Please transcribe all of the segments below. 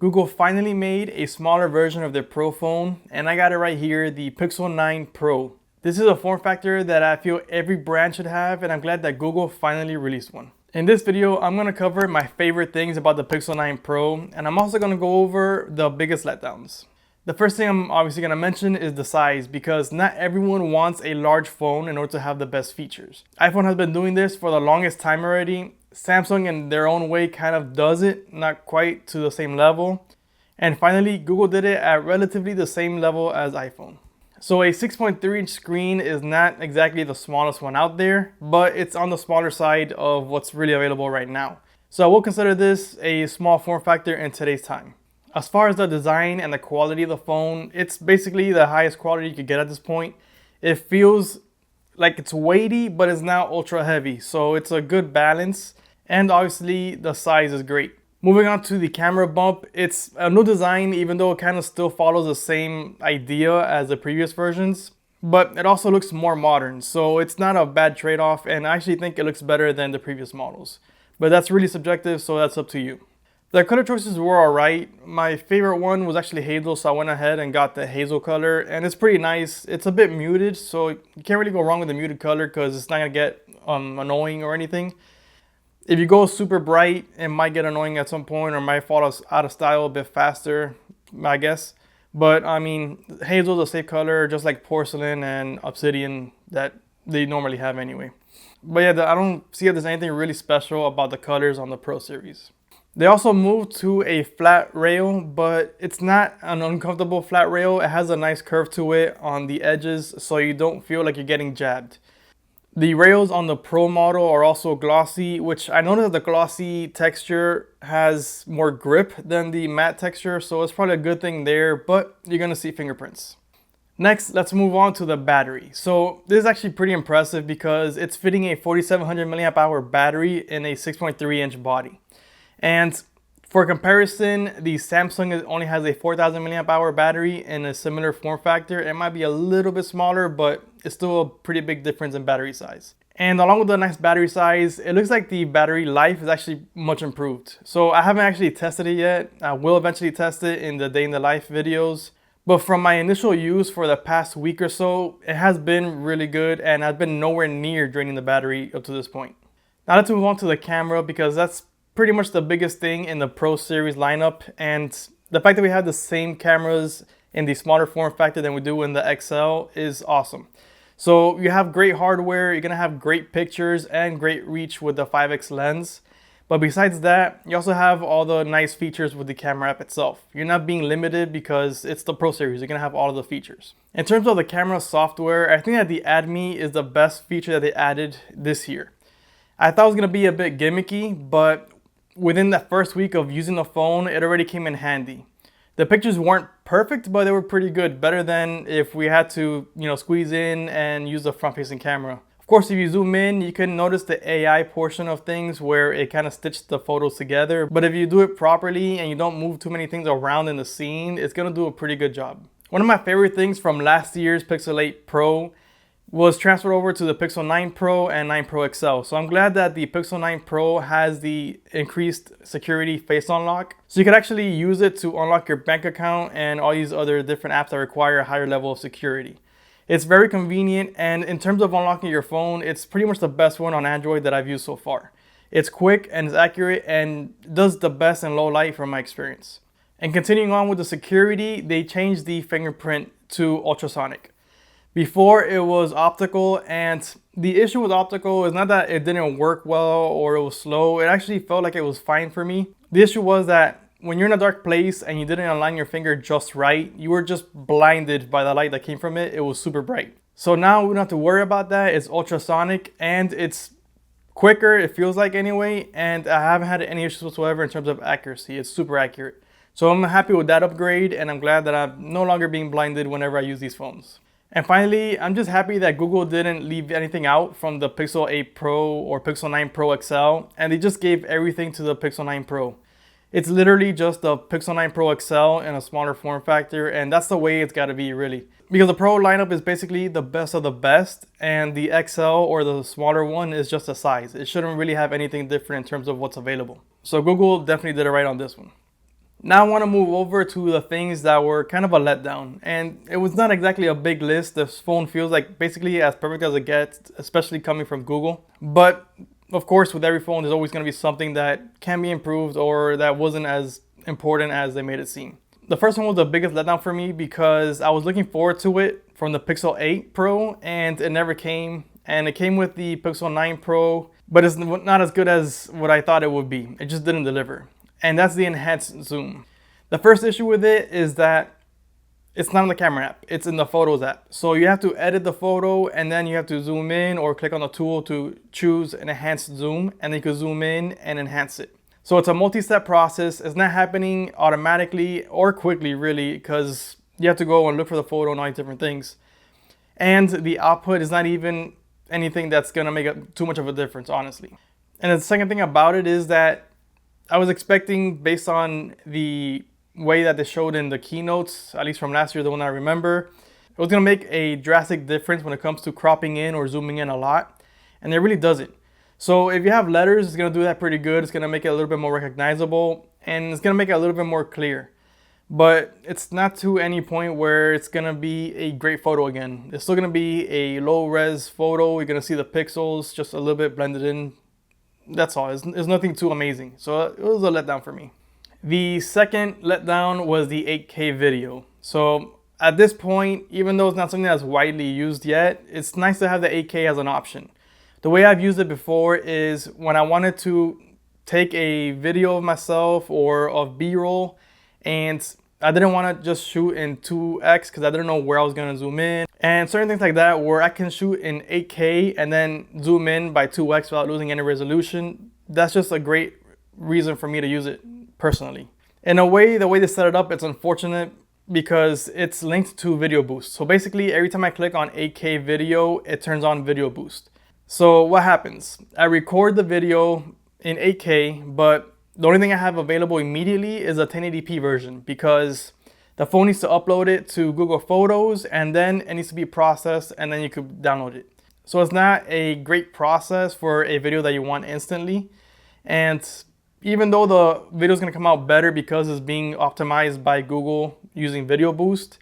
Google finally made a smaller version of their Pro phone, and I got it right here, the Pixel 9 Pro. This is a form factor that I feel every brand should have, and I'm glad that Google finally released one. In this video, I'm going to cover my favorite things about the Pixel 9 Pro, and I'm also going to go over the biggest letdowns. The first thing I'm obviously going to mention is the size, because not everyone wants a large phone in order to have the best features. iPhone has been doing this for the longest time already. Samsung in their own way kind of does it, not quite to the same level. And finally, Google did it at relatively the same level as iPhone. So a 6.3-inch screen is not exactly the smallest one out there, but it's on the smaller side of what's really available right now. So I will consider this a small form factor in today's time. As far as the design and the quality of the phone, it's basically the highest quality you could get at this point. It feels like it's weighty, but it's not ultra heavy, so it's a good balance. And obviously the size is great. Moving on to the camera bump, it's a new design, even though it kind of still follows the same idea as the previous versions, but it also looks more modern, so it's not a bad trade-off, and I actually think it looks better than the previous models. But that's really subjective, so that's up to you. The color choices were alright. My favorite one was actually hazel, so I went ahead and got the hazel color, and it's pretty nice. It's a bit muted, so you can't really go wrong with the muted color because it's not going to get annoying or anything. If you go super bright, it might get annoying at some point or might fall out of style a bit faster, I guess. But I mean, hazel is a safe color, just like porcelain and obsidian that they normally have anyway. But yeah, I don't see if there's anything really special about the colors on the Pro series. They also moved to a flat rail, but it's not an uncomfortable flat rail. It has a nice curve to it on the edges, so you don't feel like you're getting jabbed. The rails on the Pro model are also glossy, which I noticed the glossy texture has more grip than the matte texture, so it's probably a good thing there, but you're going to see fingerprints. Next, let's move on to the battery. So this is actually pretty impressive because it's fitting a 4700 milliamp hour battery in a 6.3-inch body. And for comparison, the Samsung only has a 4000 milliamp hour battery in a similar form factor. It might be a little bit smaller, but it's still a pretty big difference in battery size. And along with the nice battery size, it looks like the battery life is actually much improved. So I haven't actually tested it yet. I will eventually test it in the day in the life videos. But from my initial use for the past week or so, it has been really good and I've been nowhere near draining the battery up to this point. Now let's move on to the camera because that's pretty much the biggest thing in the Pro series lineup, and the fact that we have the same cameras in the smaller form factor than we do in the XL is awesome. So you have great hardware, you're gonna have great pictures and great reach with the 5x lens. But besides that, you also have all the nice features with the camera app itself. You're not being limited because it's the Pro series, you're gonna have all of the features. In terms of the camera software, I think that the Add Me is the best feature that they added this year. I thought it was gonna be a bit gimmicky, but within that first week of using the phone, it already came in handy. The pictures weren't perfect, but they were pretty good. Better than if we had to, squeeze in and use the front-facing camera. Of course, if you zoom in, you can notice the AI portion of things where it kind of stitched the photos together. But if you do it properly and you don't move too many things around in the scene, it's gonna do a pretty good job. One of my favorite things from last year's Pixel 8 Pro was transferred over to the Pixel 9 Pro and 9 Pro XL. So I'm glad that the Pixel 9 Pro has the increased security face unlock. So you can actually use it to unlock your bank account and all these other different apps that require a higher level of security. It's very convenient, and in terms of unlocking your phone, it's pretty much the best one on Android that I've used so far. It's quick and it's accurate and does the best in low light from my experience. And continuing on with the security, they changed the fingerprint to ultrasonic. Before it was optical, and the issue with optical is not that it didn't work well or it was slow. It actually felt like it was fine for me. The issue was that when you're in a dark place and you didn't align your finger just right, you were just blinded by the light that came from it. It was super bright. So now we don't have to worry about that. It's ultrasonic and it's quicker, it feels like anyway, and I haven't had any issues whatsoever in terms of accuracy. It's super accurate. So I'm happy with that upgrade, and I'm glad that I'm no longer being blinded whenever I use these phones. And finally, I'm just happy that Google didn't leave anything out from the Pixel 8 Pro or Pixel 9 Pro XL, and they just gave everything to the Pixel 9 Pro. It's literally just the Pixel 9 Pro XL in a smaller form factor, and that's the way it's gotta be, really. Because the Pro lineup is basically the best of the best, and the XL or the smaller one is just a size. It shouldn't really have anything different in terms of what's available. So Google definitely did it right on this one. Now I want to move over to the things that were kind of a letdown, and it was not exactly a big list. This phone feels like basically as perfect as it gets, especially coming from Google. But of course, with every phone, there's always going to be something that can be improved or that wasn't as important as they made it seem. The first one was the biggest letdown for me because I was looking forward to it from the Pixel 8 Pro and it never came. And it came with the Pixel 9 Pro, but it's not as good as what I thought it would be. It just didn't deliver. And that's the enhanced zoom. The first issue with it is that it's not in the camera app, it's in the Photos app. So you have to edit the photo and then you have to zoom in or click on the tool to choose an enhanced zoom, and then you can zoom in and enhance it. So it's a multi-step process. It's not happening automatically or quickly really, because you have to go and look for the photo and all these different things. And the output is not even anything that's gonna make too much of a difference, honestly. And the second thing about it is that I was expecting, based on the way that they showed in the keynotes, at least from last year, the one I remember, it was gonna make a drastic difference when it comes to cropping in or zooming in a lot, and it really doesn't. So if you have letters, it's gonna do that pretty good. It's gonna make it a little bit more recognizable, and it's gonna make it a little bit more clear. But it's not to any point where it's gonna be a great photo again. It's still gonna be a low res photo. You're gonna see the pixels just a little bit blended in. That's all. It's nothing too amazing. So it was a letdown for me. The second letdown was the 8K video. So at this point, even though it's not something that's widely used yet, it's nice to have the 8K as an option. The way I've used it before is when I wanted to take a video of myself or of B-roll, and I didn't want to just shoot in 2x because I didn't know where I was going to zoom in, and certain things like that where I can shoot in 8K and then zoom in by 2x without losing any resolution. That's just a great reason for me to use it personally. In a way, the way they set it up, it's unfortunate because it's linked to Video Boost. So basically every time I click on 8K video, it turns on Video Boost. So what happens? I record the video in 8K, but the only thing I have available immediately is a 1080p version because the phone needs to upload it to Google Photos and then it needs to be processed and then you could download it. So it's not a great process for a video that you want instantly. And even though the video is going to come out better because it's being optimized by Google using Video Boost,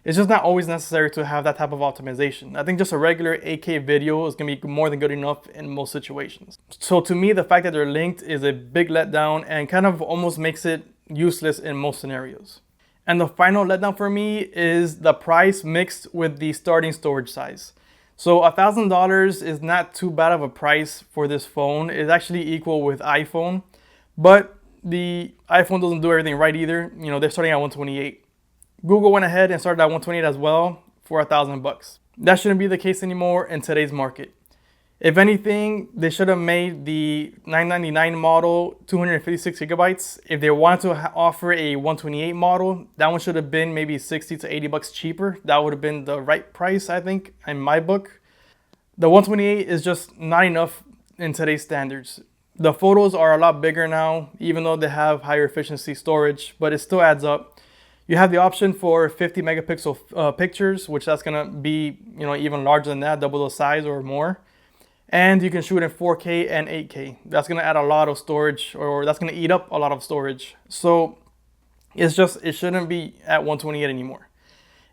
it's just not always necessary to have that type of optimization. I think just a regular 8K video is going to be more than good enough in most situations. So to me, the fact that they're linked is a big letdown and kind of almost makes it useless in most scenarios. And the final letdown for me is the price mixed with the starting storage size. So $1,000 is not too bad of a price for this phone. It's actually equal with iPhone, but the iPhone doesn't do everything right either. You know, they're starting at 128. Google went ahead and started at 128 as well for $1,000. That shouldn't be the case anymore in today's market. If anything, they should have made the $999 model 256 gigabytes. If they wanted to offer a 128 model, that one should have been maybe 60 to 80 bucks cheaper. That would have been the right price, I think, in my book. The 128 is just not enough in today's standards. The photos are a lot bigger now, even though they have higher efficiency storage, but it still adds up. You have the option for 50 megapixel pictures, which that's gonna be, even larger than that, double the size or more. And you can shoot in 4K and 8K. That's gonna add a lot of storage, or that's gonna eat up a lot of storage. So it shouldn't be at 128 anymore.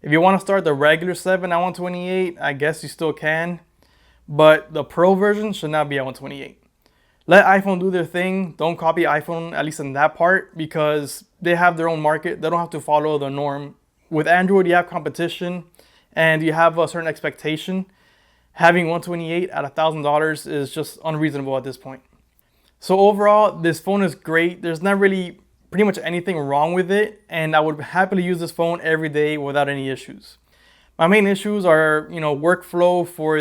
If you wanna start the regular 7 at 128, I guess you still can, but the Pro version should not be at 128. Let iPhone do their thing. Don't copy iPhone, at least in that part, because they have their own market. They don't have to follow the norm. With Android, you have competition and you have a certain expectation. Having 128 at $1,000 is just unreasonable at this point. So overall, this phone is great. There's not really pretty much anything wrong with it, and I would happily use this phone every day without any issues. My main issues are, workflow for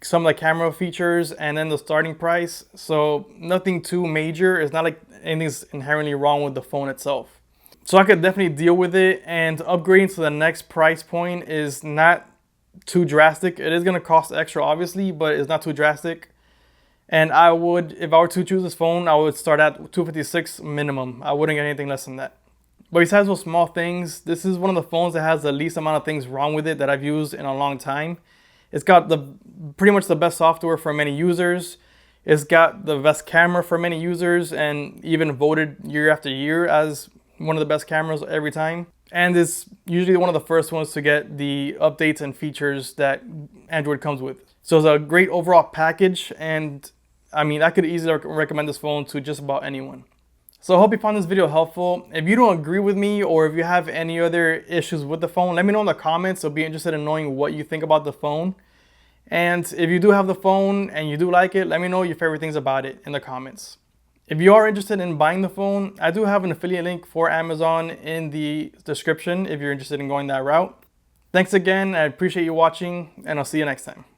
some of the camera features and then the starting price. So nothing too major. It's not like anything's inherently wrong with the phone itself. So I could definitely deal with it, and upgrading to the next price point is not too drastic. It is going to cost extra obviously, but it's not too drastic. And if I were to choose this phone, I would start at 256 minimum. I wouldn't get anything less than that. But besides those small things, this is one of the phones that has the least amount of things wrong with it that I've used in a long time. It's got pretty much the best software for many users. It's got the best camera for many users, and even voted year after year as one of the best cameras every time. And is usually one of the first ones to get the updates and features that Android comes with. So it's a great overall package, and I mean, I could easily recommend this phone to just about anyone. So I hope you found this video helpful. If you don't agree with me, or if you have any other issues with the phone, let me know in the comments. I'll be interested in knowing what you think about the phone. And if you do have the phone and you do like it, let me know your favorite things about it in the comments. If you are interested in buying the phone, I do have an affiliate link for Amazon in the description if you're interested in going that route. Thanks again. I appreciate you watching, and I'll see you next time.